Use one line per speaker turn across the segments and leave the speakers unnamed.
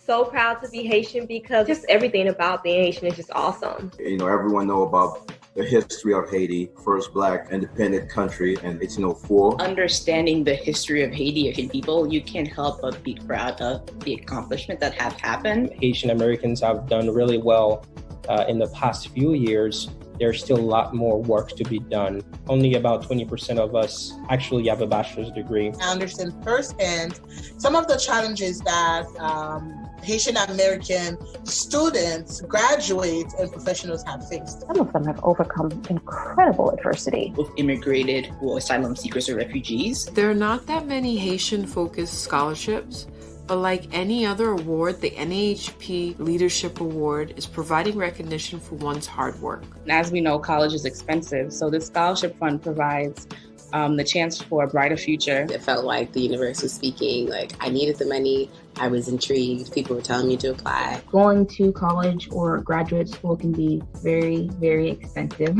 So proud to be Haitian because just everything about being Haitian is just awesome.
Everyone know about the history of Haiti, first Black independent country in 1804.
Understanding the history of Haitian people, you can't help but be proud of the accomplishment that have happened.
Haitian Americans have done really well in the past few years. There's still a lot more work to be done. Only about 20% of us actually have a bachelor's degree.
I understand firsthand some of the challenges that Haitian American students, graduates, and professionals have faced.
Some of them have overcome incredible adversity.
Both immigrated or asylum seekers or refugees.
There are not that many Haitian-focused scholarships, but like any other award, the NAHP Leadership Award is providing recognition for one's hard work.
As we know, college is expensive, so this scholarship fund provides the chance for a brighter future.
It felt like the universe was speaking, like I needed the money, I was intrigued, people were telling me to apply.
Going to college or graduate school can be very, very expensive.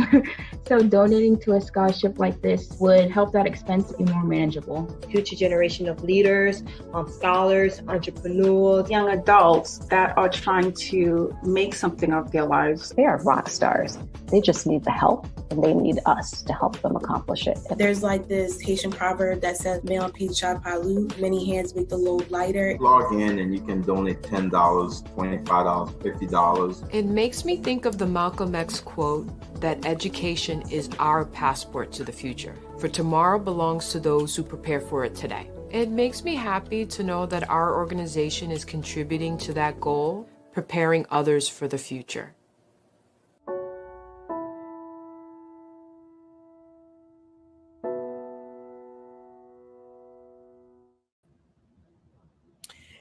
So donating to a scholarship like this would help that expense be more manageable.
Future generation of leaders, scholars, entrepreneurs,
young adults that are trying to make something of their lives.
They are rock stars. They just need the help, and they need us to help them accomplish it.
There's like this Haitian proverb that says, "Meilleur pied palu," many hands make the load lighter.
Log in and you can donate $10, $25, $50.
It makes me think of the Malcolm X quote that education is our passport to the future, for tomorrow belongs to those who prepare for it today. It makes me happy to know that our organization is contributing to that goal, preparing others for the future.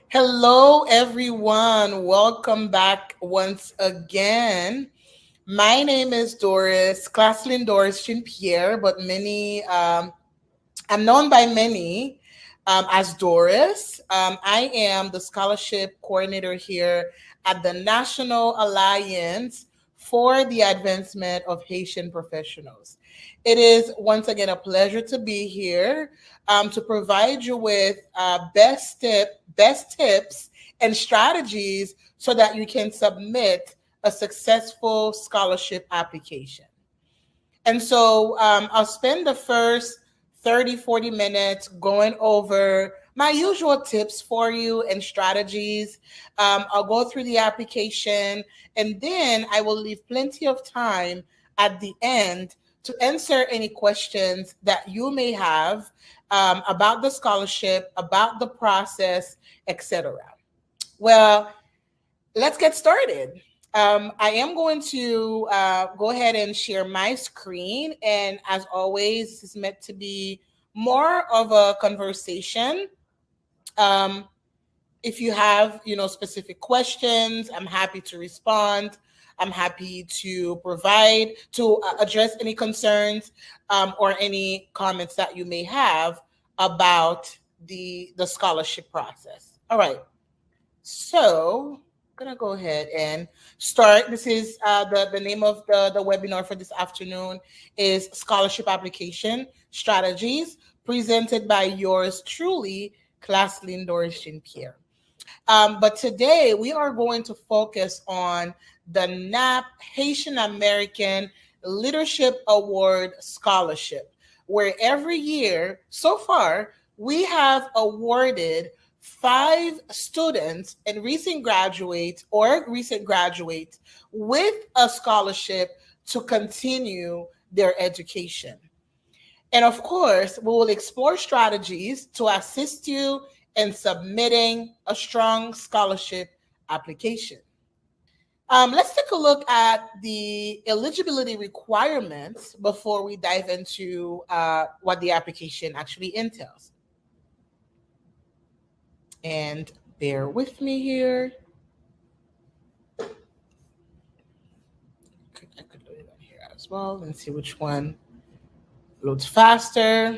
Hello, everyone. Welcome back once again. My name is Doris, Claslyn Doris Chin-Pierre, but I'm known by many as Doris. I am the scholarship coordinator here at the National Alliance for the Advancement of Haitian Professionals. It is once again a pleasure to be here to provide you with best tips and strategies so that you can submit a successful scholarship application. And so I'll spend the first 30-40 minutes going over my usual tips for you and strategies. I'll go through the application, and then I will leave plenty of time at the end to answer any questions that you may have about the scholarship, about the process, etc. Well, let's get started. I am going to go ahead and share my screen. And as always, this is meant to be more of a conversation. If you have, specific questions, I'm happy to respond. I'm happy to address any concerns or any comments that you may have about the scholarship process. All right. So I'm gonna go ahead and start. This is the name of the webinar for this afternoon is Scholarship Application Strategies, presented by yours truly, Claslyn Doris Jean-Pierre. But today we are going to focus on the NAP Haitian American Leadership Award Scholarship, where every year so far we have awarded 5 students and recent graduates with a scholarship to continue their education. And of course, we will explore strategies to assist you in submitting a strong scholarship application. Let's take a look at the eligibility requirements before we dive into what the application actually entails. And bear with me here. I could load it on here as well and see which one loads faster.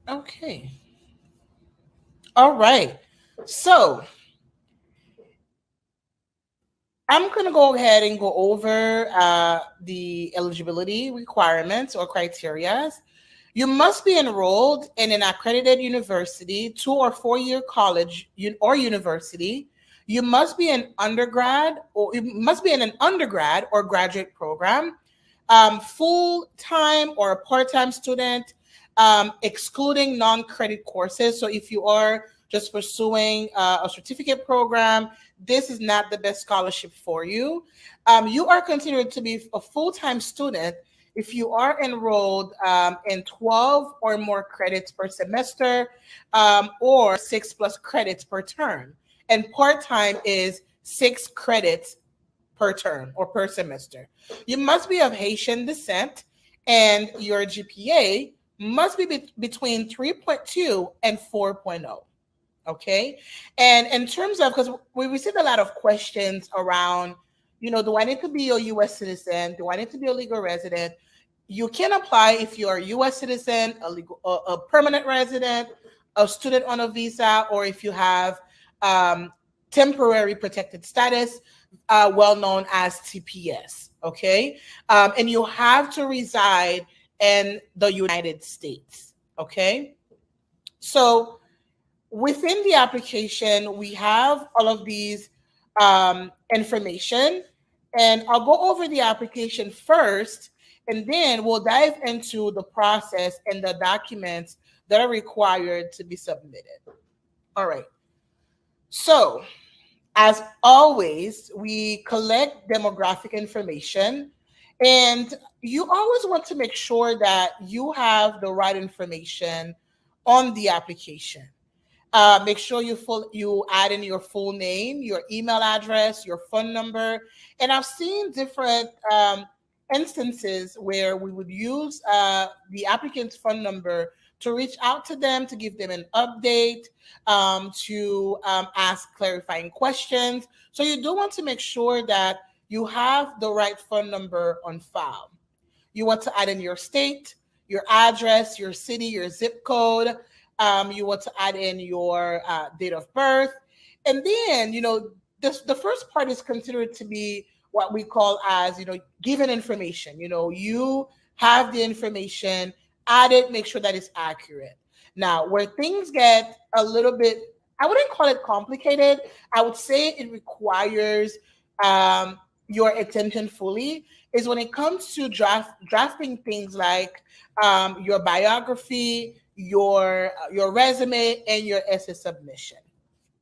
Okay. All right. So I'm going to go ahead and go over the eligibility requirements or criteria. You must be enrolled in an accredited university, 2 or 4 year college or university. You must be an undergrad, or you must be in an undergrad or graduate program, full-time or a part-time student, excluding non-credit courses. So if you are just pursuing a certificate program, this is not the best scholarship for you. You are considered to be a full-time student if you are enrolled in 12 or more credits per semester, or 6+ credits per term. And part-time is 6 credits per term or per semester. You must be of Haitian descent, and your GPA must be between 3.2 and 4.0. Okay. And in terms of, because we received a lot of questions around, do I need to be a US citizen? Do I need to be a legal resident? You can apply if you're a US citizen, a permanent resident, a student on a visa, or if you have temporary protected status, well known as TPS. Okay. And you have to reside in the United States. Okay. So within the application, we have all of these information, and I'll go over the application first, and then we'll dive into the process and the documents that are required to be submitted. All right. So, as always, we collect demographic information, and you always want to make sure that you have the right information on the application. Make sure you add in your full name, your email address, your phone number. And I've seen different instances where we would use the applicant's phone number to reach out to them, to give them an update, to ask clarifying questions. So you do want to make sure that you have the right phone number on file. You want to add in your state, your address, your city, your zip code. You want to add in your date of birth. And then, the first part is considered to be what we call as, given information. You have the information, add it, make sure that it's accurate. Now, where things get a little bit, I wouldn't call it complicated. I would say it requires your attention fully, is when it comes to drafting things like your biography, your resume, and your essay submission.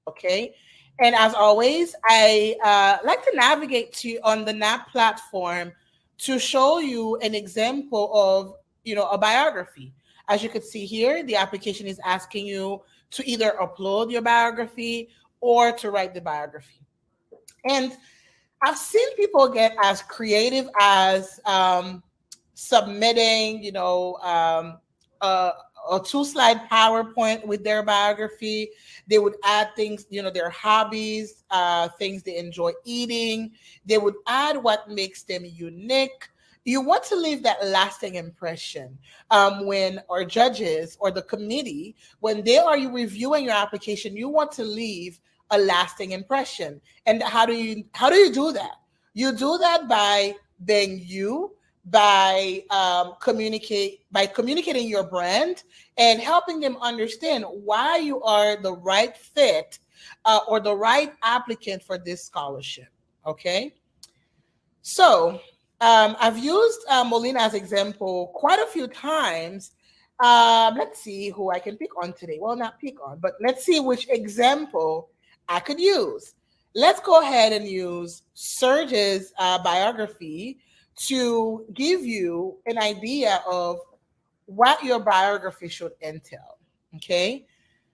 Okay. And as always, I like to navigate to on the NAP platform to show you an example of, a biography. As you can see here, the application is asking you to either upload your biography or to write the biography. And I've seen people get as creative as submitting, a a 2-slide PowerPoint with their biography. They would add things, their hobbies, things they enjoy eating. They would add what makes them unique. You want to leave that lasting impression when our judges or the committee, when they are reviewing your application, you want to leave a lasting impression. And how do you do that? You do that by being you, by communicating your brand and helping them understand why you are the right fit or the right applicant for this scholarship. Okay. So I've used Molina as example quite a few times. Let's see who I can pick on today. Well, not pick on, but let's see which example I could use. Let's go ahead and use Serge's biography to give you an idea of what your biography should entail. Okay.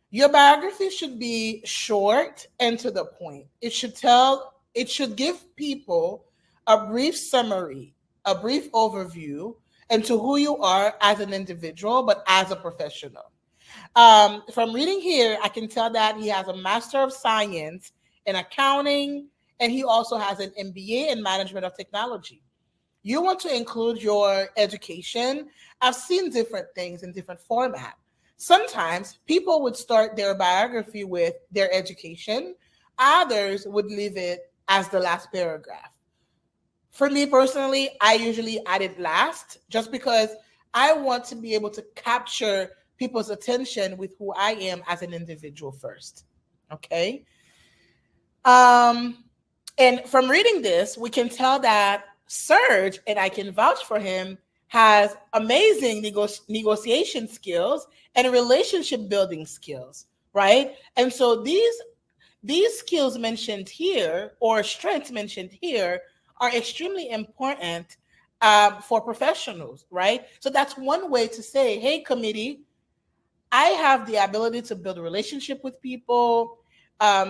Your biography should be short and to the point. It should give people a brief summary, a brief overview into who you are as an individual, but as a professional. From reading here, I can tell that he has a Master of Science in accounting, and he also has an MBA in management of technology. You want to include your education. I've seen different things in different formats. Sometimes people would start their biography with their education. Others would leave it as the last paragraph. For me personally, I usually add it last just because I want to be able to capture people's attention with who I am as an individual first. Okay. And from reading this, we can tell that Serge, and I can vouch for him, has amazing negotiation skills and relationship building skills, right? And so these skills mentioned here, or strengths mentioned here, are extremely important for professionals, right? So that's one way to say, hey, committee, I have the ability to build a relationship with people,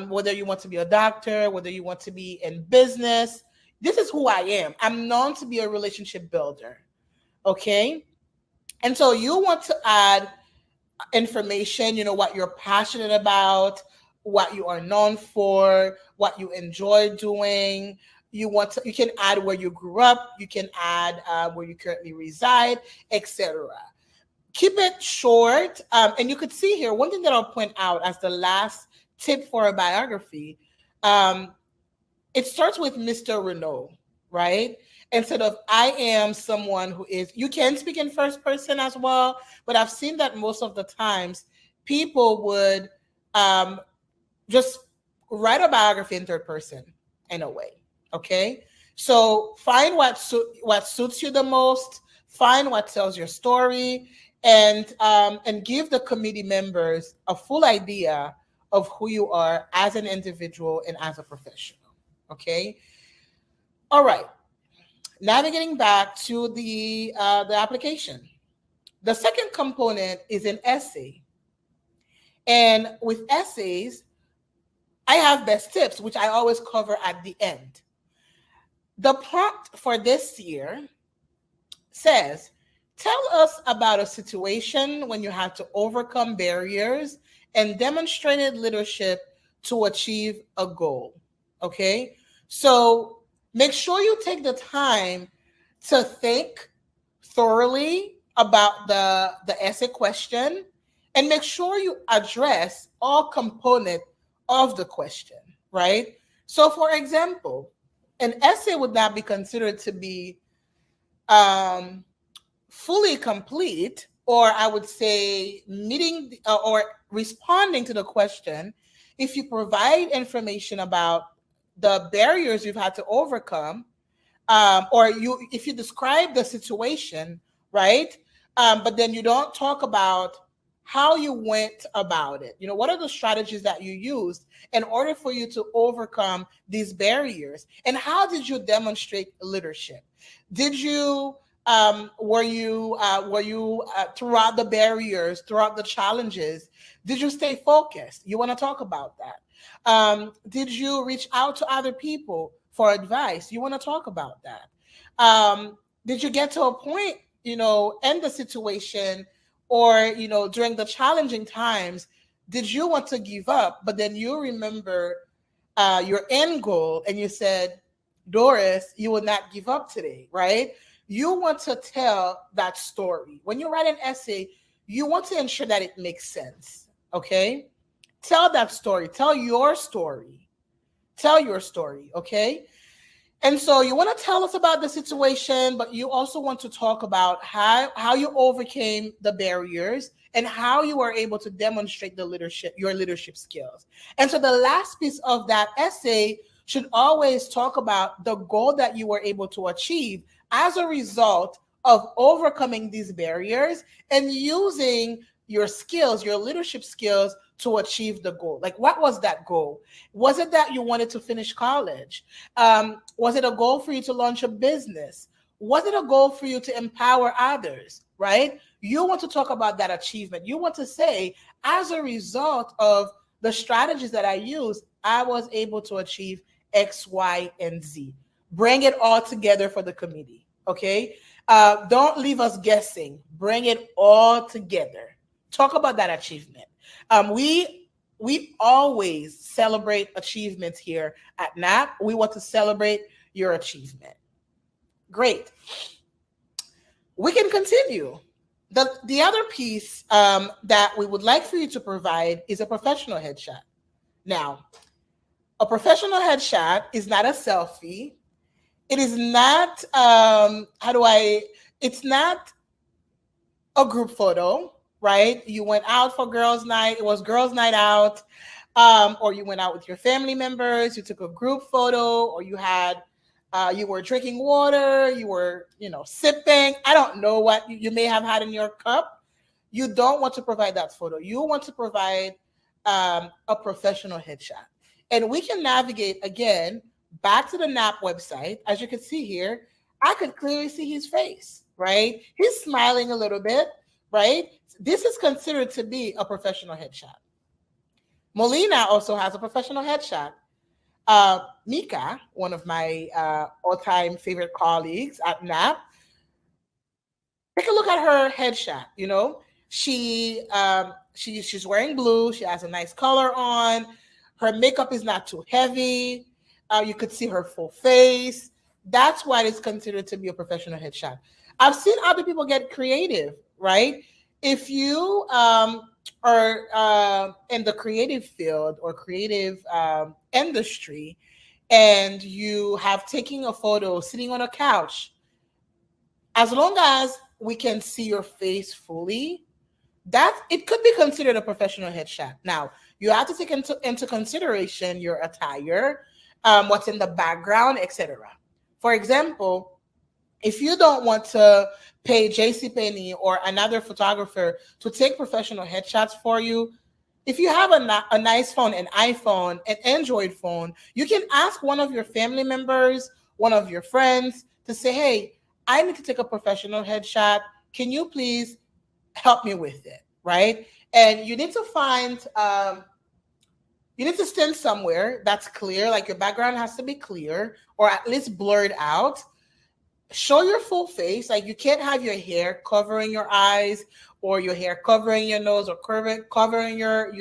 whether you want to be a doctor, whether you want to be in business. This is who I am. I'm known to be a relationship builder. Okay. And so you want to add information, what you're passionate about, what you are known for, what you enjoy doing. You can add where you grew up. You can add where you currently reside, etc. Keep it short. And you could see here, one thing that I'll point out as the last tip for a biography, it starts with Mr. Renault, right? Instead of I am someone who is, you can speak in first person as well, but I've seen that most of the times people would just write a biography in third person in a way, okay? So find what suits you the most, find what tells your story, and give the committee members a full idea of who you are as an individual and as a professional. Okay. All right. Navigating back to the application. The second component is an essay. And with essays, I have best tips, which I always cover at the end. The prompt for this year says, tell us about a situation when you had to overcome barriers and demonstrated leadership to achieve a goal. Okay, so make sure you take the time to think thoroughly about the essay question and make sure you address all components of the question, right? So for example, an essay would not be considered to be fully complete, or I would say meeting or responding to the question if you provide information about the barriers you've had to overcome, or if you describe the situation, right? But then you don't talk about how you went about it. What are the strategies that you used in order for you to overcome these barriers? And how did you demonstrate leadership? Did you were you throughout the barriers, throughout the challenges, did you stay focused? You want to talk about that. Did you reach out to other people for advice? You want to talk about that. Did you get to a point, in the situation or during the challenging times, did you want to give up, but then you remember your end goal and you said, Doris, you will not give up today, right? You want to tell that story. When you write an essay, you want to ensure that it makes sense. Okay? Tell that story. Tell your story. Tell your story. Okay? And so you want to tell us about the situation, but you also want to talk about how you overcame the barriers and how you were able to demonstrate your leadership skills. And so the last piece of that essay should always talk about the goal that you were able to achieve as a result of overcoming these barriers and using your skills, your leadership skills, to achieve the goal. Like, what was that goal? Was it that you wanted to finish college? Was it a goal for you to launch a business? Was it a goal for you to empower others, right? You want to talk about that achievement. You want to say, as a result of the strategies that I used, I was able to achieve X, Y, and Z. Bring it all together for the committee, okay? Don't leave us guessing. Bring it all together. Talk about that achievement. We always celebrate achievements here at NAP. We want to celebrate your achievement. Great. We can continue. The other piece that we would like for you to provide is a professional headshot. Now, a professional headshot is not a selfie. It is not, it's not a group photo, right? You went out for girls' night. It was girls' night out. Or you went out with your family members. You took a group photo, or you were drinking water. You were, sipping. I don't know what you may have had in your cup. You don't want to provide that photo. You want to provide a professional headshot. And we can navigate again back to the NAP website. As you can see here, I could clearly see his face, right? He's smiling a little bit, right? This is considered to be a professional headshot. Molina also has a professional headshot. Mika, one of my all-time favorite colleagues at NAP, take a look at her headshot. She's wearing blue. She has a nice color on. Her makeup is not too heavy. You could see her full face. That's why it's considered to be a professional headshot. I've seen other people get creative, right? If you are in the creative field or creative industry, and you have taken a photo sitting on a couch, as long as we can see your face fully, it could be considered a professional headshot. Now, you have to take into consideration your attire, what's in the background, etc. For example, if you don't want to pay JCPenney or another photographer to take professional headshots for you, if you have a nice phone, an iPhone, an Android phone, you can ask one of your family members, one of your friends to say, hey, I need to take a professional headshot. Can you please help me with it, right? And you need to find, you need to stand somewhere that's clear, like your background has to be clear or at least blurred out. Show your full face. Like, you can't have your hair covering your eyes or your hair covering your nose or covering your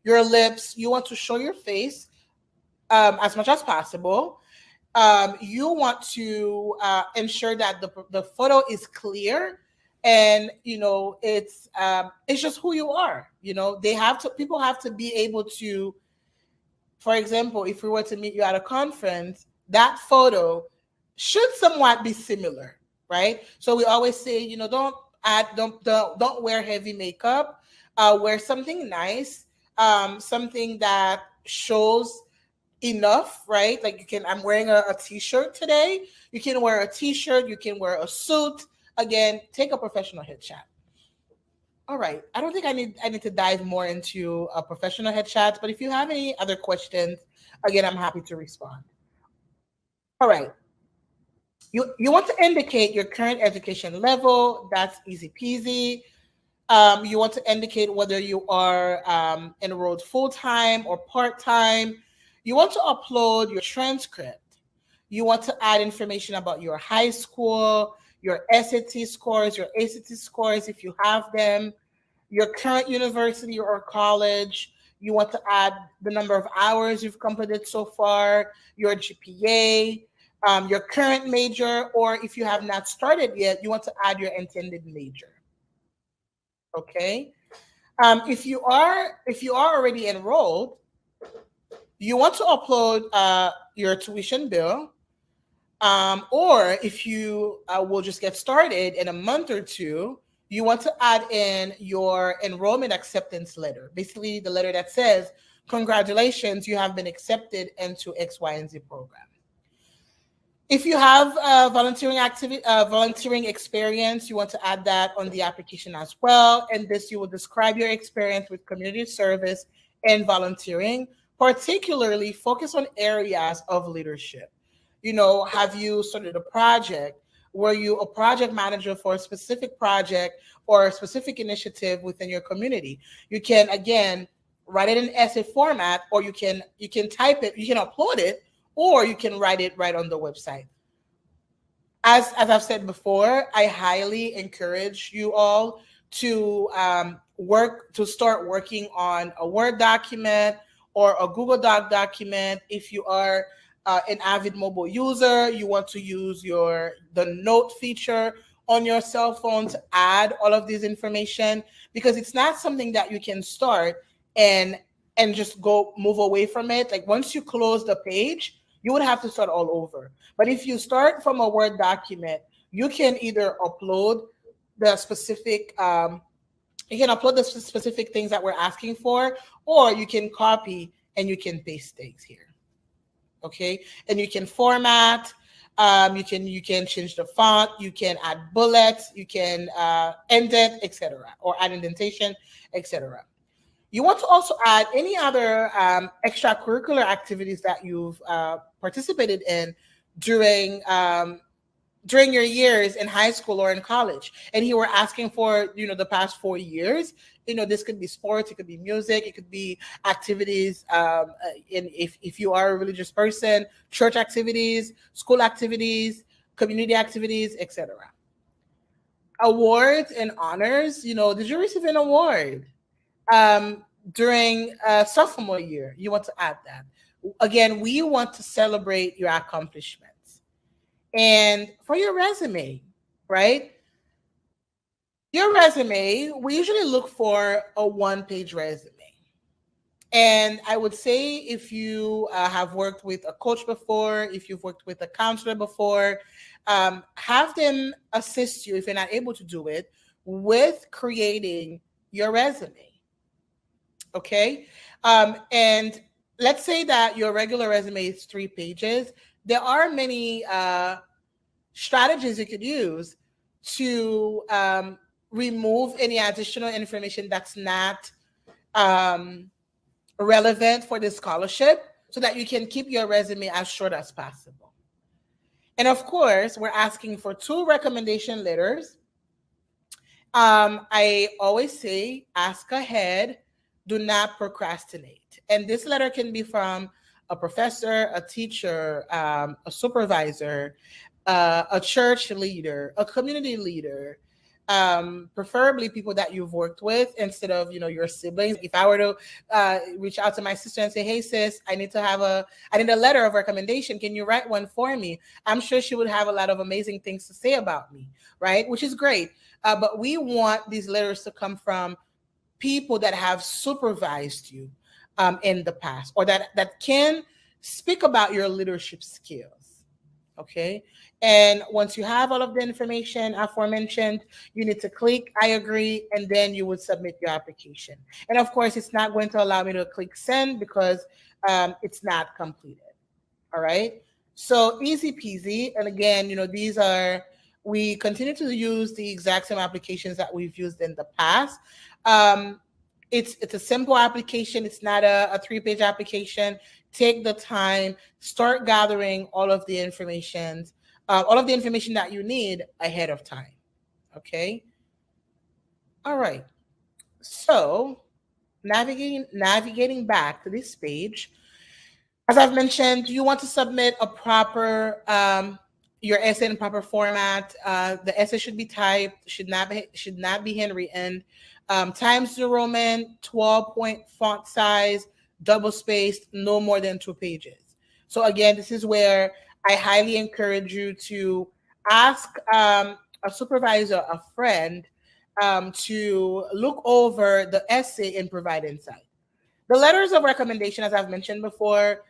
lips. You want to show your face as much as possible. You want to ensure that the photo is clear, and it's just who you are. People have to be able to, for example, if we were to meet you at a conference, that photo should somewhat be similar, right? So we always say, don't wear heavy makeup. Wear something nice, something that shows enough, right? Like I'm wearing a t-shirt today. You can wear a t-shirt. You can wear a suit. Again, take a professional headshot. All right. I don't think I need to dive more into a professional headshot, but if you have any other questions, again, I'm happy to respond. All right. You want to indicate your current education level. That's easy peasy. You want to indicate whether you are enrolled full-time or part-time. You want to upload your transcript. You want to add information about your high school, your SAT scores, your ACT scores, if you have them, your current university or college. You want to add the number of hours you've completed so far, your GPA, your current major, or if you have not started yet, you want to add your intended major. Okay. If you are already enrolled, you want to upload your tuition bill, or if you will just get started in a month or two, you want to add in your enrollment acceptance letter, basically the letter that says, congratulations, you have been accepted into X, Y, and Z program. If you have volunteering experience, you want to add that on the application as well. And this, you will describe your experience with community service and volunteering, particularly focus on areas of leadership. Have you started a project? Were you a project manager for a specific project or a specific initiative within your community? You can, again, write it in essay format, or you can type it, you can upload it, or you can write it right on the website. As I've said before, I highly encourage you all to start working on a Word document or a Google Doc document. If you are an avid mobile user, you want to use the note feature on your cell phone to add all of this information, because it's not something that you can start and just go move away from it. Like, once you close the page, you would have to start all over. But if you start from a Word document, you can either upload the specific things that we're asking for, or you can copy and you can paste things here. Okay, and you can format. You can change the font. You can add bullets. You can indent, etc., or add indentation, etc. You want to also add any other extracurricular activities that you've participated in during your years in high school or in college. And here we're asking for, the past 4 years. This could be sports, it could be music, it could be activities. If you are a religious person, church activities, school activities, community activities, etc. Awards and honors. Did you receive an award during sophomore year? You want to add that. Again, we want to celebrate your accomplishments. And for your resume, right? Your resume, we usually look for a one-page resume. And I would say, if you have worked with a coach before, if you've worked with a counselor before, have them assist you, if you're not able to do it, with creating your resume. Okay. And let's say that your regular resume is 3 pages. There are many strategies you could use to remove any additional information that's not relevant for the scholarship, so that you can keep your resume as short as possible. And of course, we're asking for 2 recommendation letters. I always say, ask ahead, do not procrastinate. And this letter can be from a professor, a teacher, a supervisor, a church leader, a community leader, preferably people that you've worked with instead of, your siblings. If I were to reach out to my sister and say, hey sis, I need a letter of recommendation. Can you write one for me? I'm sure she would have a lot of amazing things to say about me, right? Which is great. But we want these letters to come from people that have supervised you in the past, or that can speak about your leadership skills. Okay. And once you have all of the information aforementioned, you need to click I agree, and then you would submit your application. And of course, it's not going to allow me to click send because it's not completed. All right. So easy peasy. And again, we continue to use the exact same applications that we've used in the past. It's a simple application. It's not a 3-page application. Take the time, start gathering all of the information that you need ahead of time. Okay. All right. So navigating back to this page, as I've mentioned, you want to submit a proper your essay in proper format. The essay should be typed, should not be handwritten. Times New Roman, 12-point font size, double spaced, no more than 2 pages. So again, this is where I highly encourage you to ask a supervisor, a friend, to look over the essay and provide insight. The letters of recommendation, as I've mentioned before,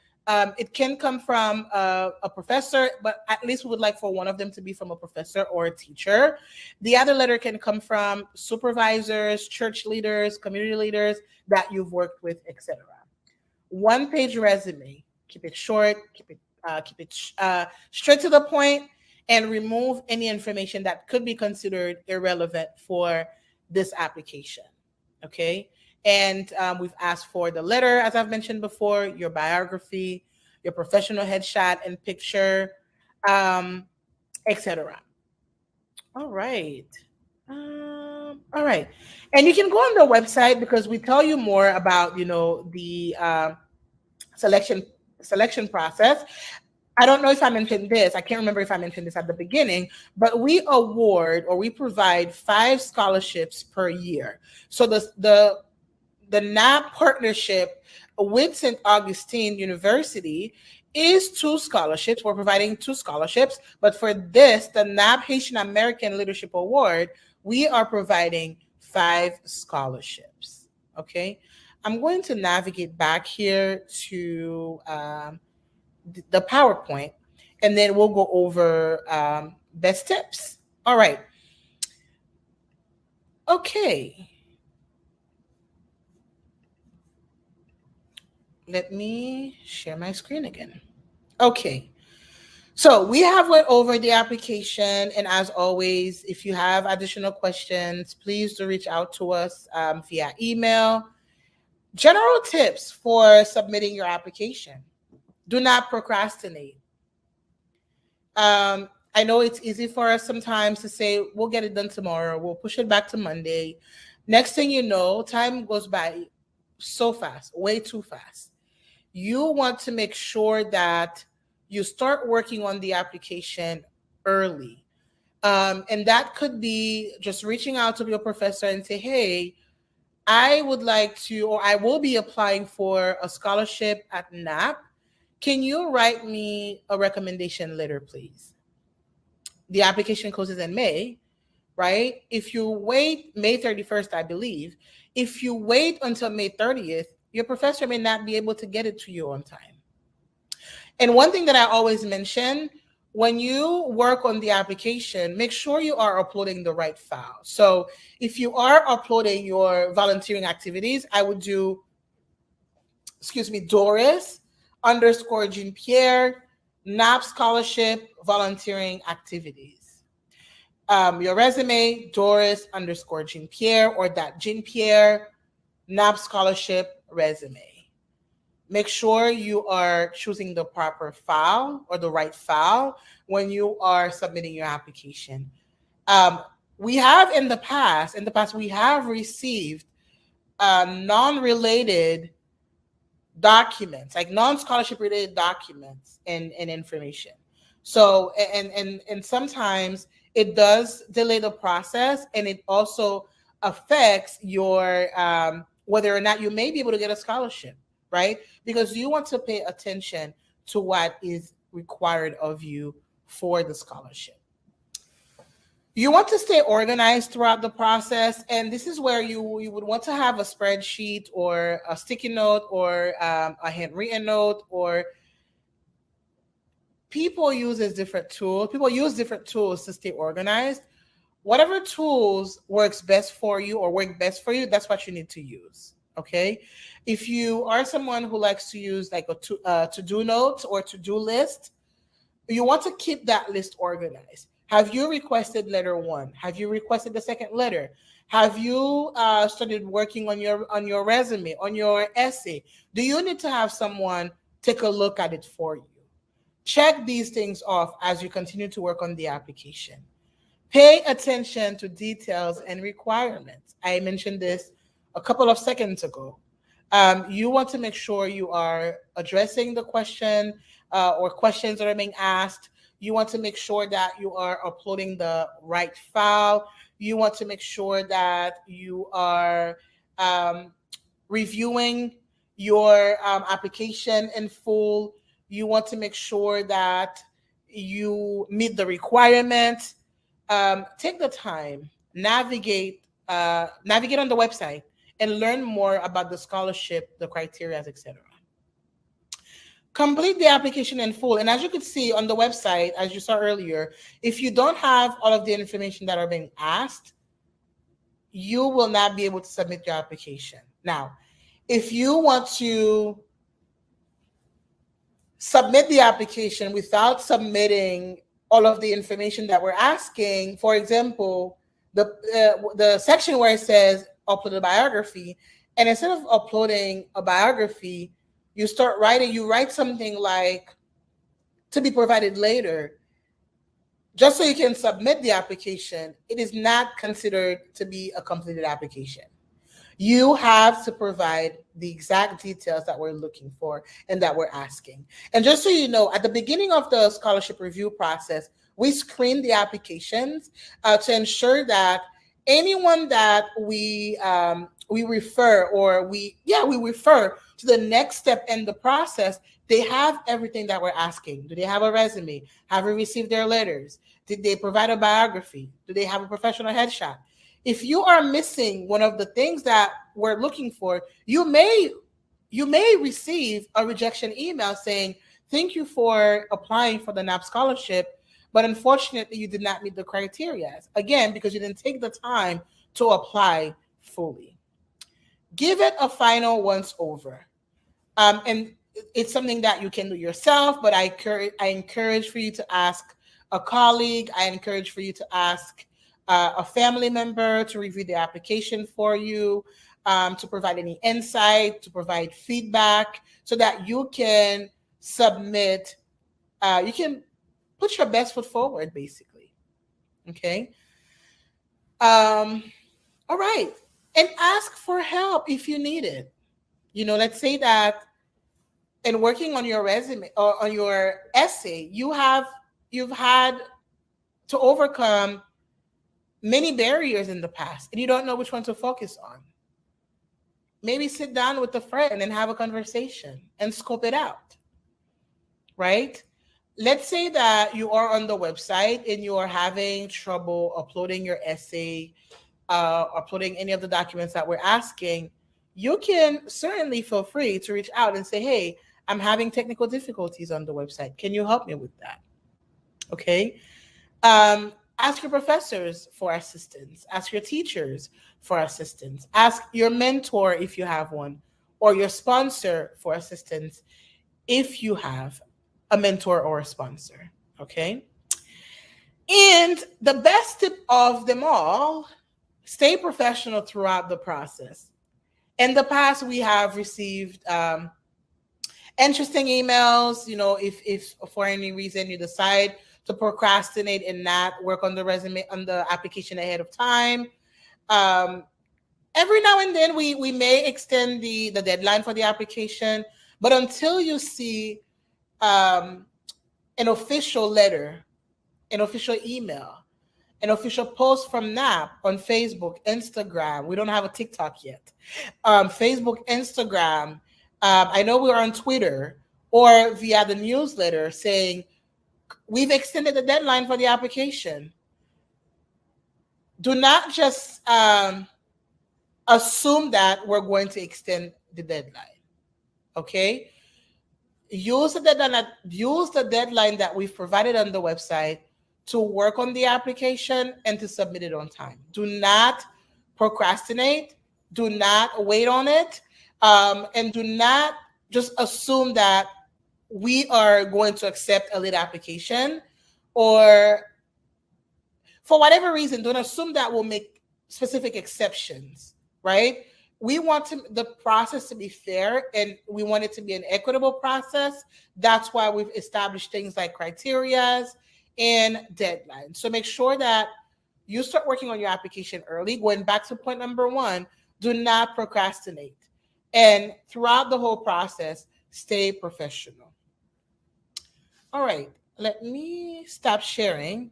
it can come from a professor, but at least we would like for one of them to be from a professor or a teacher. The other letter can come from supervisors, church leaders, community leaders that you've worked with, etc. One-page resume. Keep it short. Keep it straight to the point, and remove any information that could be considered irrelevant for this application. Okay. And we've asked for the letter, as I've mentioned before, your biography, your professional headshot and picture, etc. All right. All right. And you can go on the website because we tell you more about, the selection process. I don't know if I mentioned this. I can't remember if I mentioned this at the beginning, but we award or we provide 5 scholarships per year. So the NAP partnership with St. Augustine University is 2 scholarships. We're providing 2 scholarships, but for this, the NAP Haitian American Leadership Award, we are providing 5 scholarships. Okay, I'm going to navigate back here to the PowerPoint, and then we'll go over best tips. All right. Okay. Let me share my screen again. Okay. So we have went over the application, and as always, if you have additional questions, please do reach out to us via email. General tips for submitting your application. Do not procrastinate. I know it's easy for us sometimes to say, we'll get it done tomorrow. We'll push it back to Monday. Next thing you know, time goes by so fast, way too fast. You want to make sure that you start working on the application early. And that could be just reaching out to your professor and say, hey, I would like to, or I will be applying for a scholarship at NAP. Can you write me a recommendation letter, please? The application closes in May, right? If you wait May 31st, I believe, if you wait until May 30th, your professor may not be able to get it to you on time. And one thing that I always mention, when you work on the application, make sure you are uploading the right file. So if you are uploading your volunteering activities, I would do, Doris _ Jean Pierre, NAP scholarship, volunteering activities. Your resume, Doris _ Jean Pierre, or that Jean Pierre, NAP scholarship resume. Make sure you are choosing the proper file or the right file when you are submitting your application. We have in the past, we have received non-related documents, like non-scholarship related documents and information. So, and sometimes it does delay the process, and it also affects your, whether or not you may be able to get a scholarship, right? Because you want to pay attention to what is required of you for the scholarship. You want to stay organized throughout the process, and this is where you would want to have a spreadsheet or a sticky note or a handwritten note, or people use different tools. People use different tools to stay organized. Whatever tools works best for you or work best for you, that's what you need to use. Okay. If you are someone who likes to use like a to-do note or to-do list, you want to keep that list organized. Have you requested letter 1? Have you requested the second letter? Have you started working on your resume, on your essay? Do you need to have someone take a look at it for you? Check these things off as you continue to work on the application. Pay attention to details and requirements. I mentioned this a couple of seconds ago. You want to make sure you are addressing the question or questions that are being asked. You want to make sure that you are uploading the right file. You want to make sure that you are reviewing your application in full. You want to make sure that you meet the requirements. Take the time, navigate on the website, and learn more about the scholarship, the criteria, etc. Complete the application in full. And as you could see on the website, as you saw earlier, if you don't have all of the information that are being asked, you will not be able to submit your application. Now, if you want to submit the application without submitting all of the information that we're asking, for example, the section where it says upload a biography, and instead of uploading a biography, you write something like to be provided later, just so you can submit the application. It is not considered to be a completed application. You have to provide the exact details that we're looking for and that we're asking. And just so you know, at the beginning of the scholarship review process, we screen the applications to ensure that anyone that we refer to the next step in the process, they have everything that we're asking. Do they have a resume? Have we received their letters? Did they provide a biography? Do they have a professional headshot? If you are missing one of the things that we're looking for, you may receive a rejection email saying, thank you for applying for the NAP scholarship, but unfortunately you did not meet the criteria. Again, because you didn't take the time to apply fully. Give it a final once over. And it's something that you can do yourself, but I encourage for you to ask a colleague. I encourage for you to ask a family member to review the application for you, to provide any insight, to provide feedback, so that you can submit, you can put your best foot forward, basically. Okay. All right. And ask for help if you need it. Let's say that in working on your resume or on your essay, you've had to overcome many barriers in the past, and you don't know which one to focus on. Maybe sit down with a friend and have a conversation and scope it out, right? Let's say that you are on the website and you are having trouble uploading your essay, uploading any of the documents that we're asking. You can certainly feel free to reach out and say, hey, I'm having technical difficulties on the website. Can you help me with that? Okay. Ask your professors for assistance. Ask your teachers for assistance. Ask your mentor if you have one, or your sponsor for assistance if you have a mentor or a sponsor. Okay. And the best tip of them all, stay professional throughout the process. In the past, we have received interesting emails. If for any reason you decide to procrastinate and not work on the resume, on the application ahead of time. Every now and then we may extend the deadline for the application, but until you see an official letter, an official email, an official post from NAP on Facebook, Instagram. We don't have a TikTok yet. Facebook, Instagram. I know we're on Twitter, or via the newsletter saying, we've extended the deadline for the application. Do not just assume that we're going to extend the deadline. Okay? Use the deadline that we've provided on the website to work on the application and to submit it on time. Do not procrastinate. Do not wait on it. And do not just assume that we are going to accept a late application, or for whatever reason, don't assume that we'll make specific exceptions, right? We want the process to be fair, and we want it to be an equitable process. That's why we've established things like criteria and deadlines. So make sure that you start working on your application early. Going back to point number 1, do not procrastinate. And throughout the whole process, stay professional. All right, let me stop sharing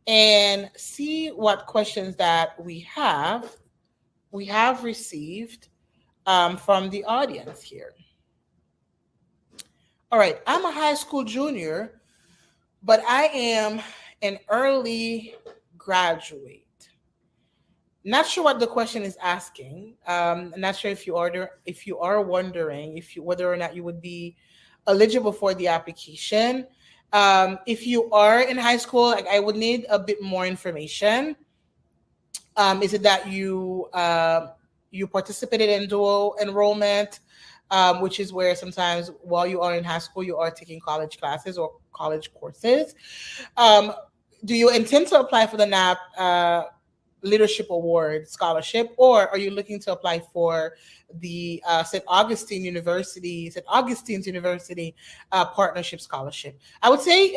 and see what questions that we have received from the audience here. All right, I'm a high school junior, but I am an early graduate. Not sure what the question is asking. Not sure if you are wondering whether or not you would be eligible for the application. If you are in high school, like, I would need a bit more information. Is it that you participated in dual enrollment, which is where sometimes while you are in high school, you are taking college classes or college courses? Do you intend to apply for the NAP Leadership Award Scholarship, or are you looking to apply for the St. Augustine's University Partnership Scholarship? I would say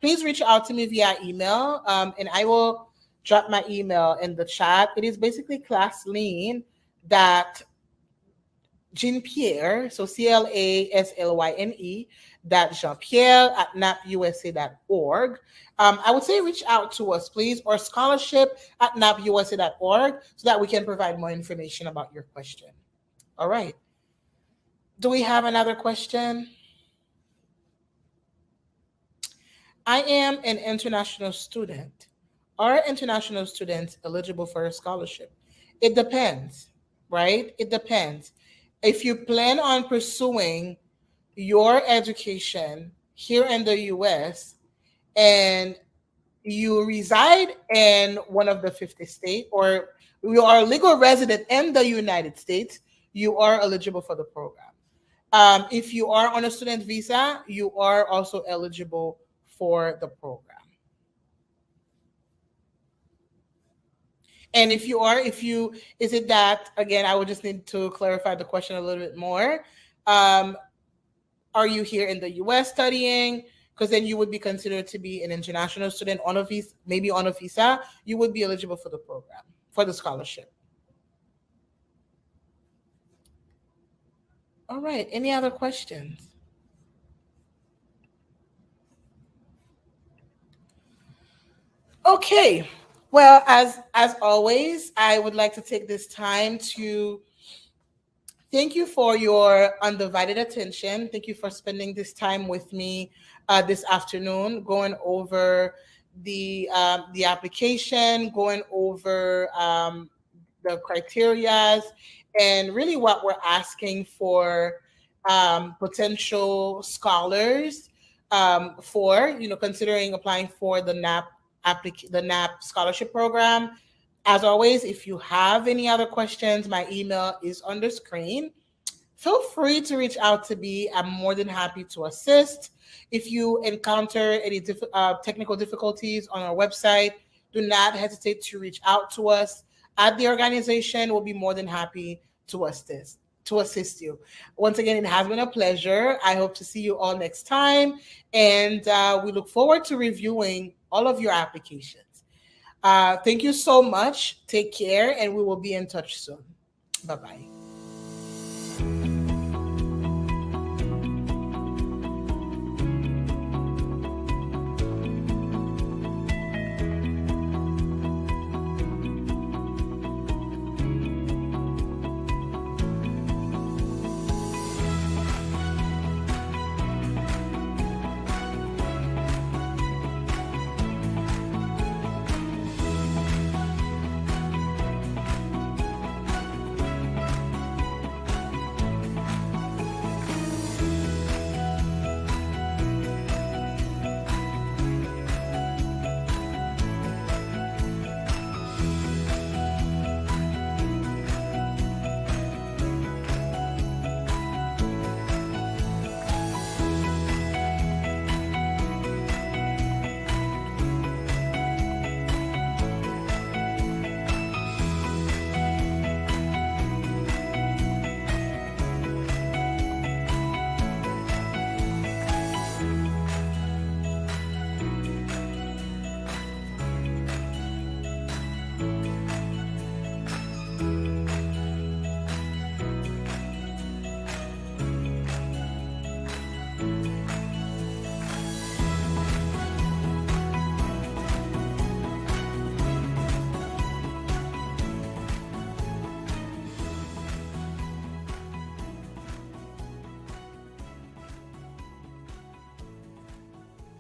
please reach out to me via email, and I will drop my email in the chat. It is basically Claslyn that Jean-Pierre, so CLASLYNE Jean-Pierre at napusa.org. I would say reach out to us, please, or scholarship at napusa.org so that we can provide more information about your question. All right. Do we have another question? I am an international student. Are international students eligible for a scholarship? It depends, right? It depends. If you plan on pursuing your education here in the US and you reside in one of the 50 states, or you are a legal resident in the United States, you are eligible for the program. If you are on a student visa, you are also eligible for the program. And is it that, again, I would just need to clarify the question a little bit more. Are you here in the US studying? Because then you would be considered to be an international student on a visa, maybe on a visa. You would be eligible for the program, for the scholarship. All right. Any other questions? Okay. Well, as always, I would like to take this time to thank you for your undivided attention. Thank you for spending this time with me this afternoon, going over the application, going over the criterias, and really what we're asking for potential scholars for, considering applying for the NAP scholarship program. As always, if you have any other questions, my email is on the screen. Feel free to reach out to me. I'm more than happy to assist. If you encounter any technical difficulties on our website, do not hesitate to reach out to us at the organization. We'll be more than happy to assist you. Once again, it has been a pleasure. I hope to see you all next time. And we look forward to reviewing all of your applications. Thank you so much. Take care, and we will be in touch soon. Bye-bye.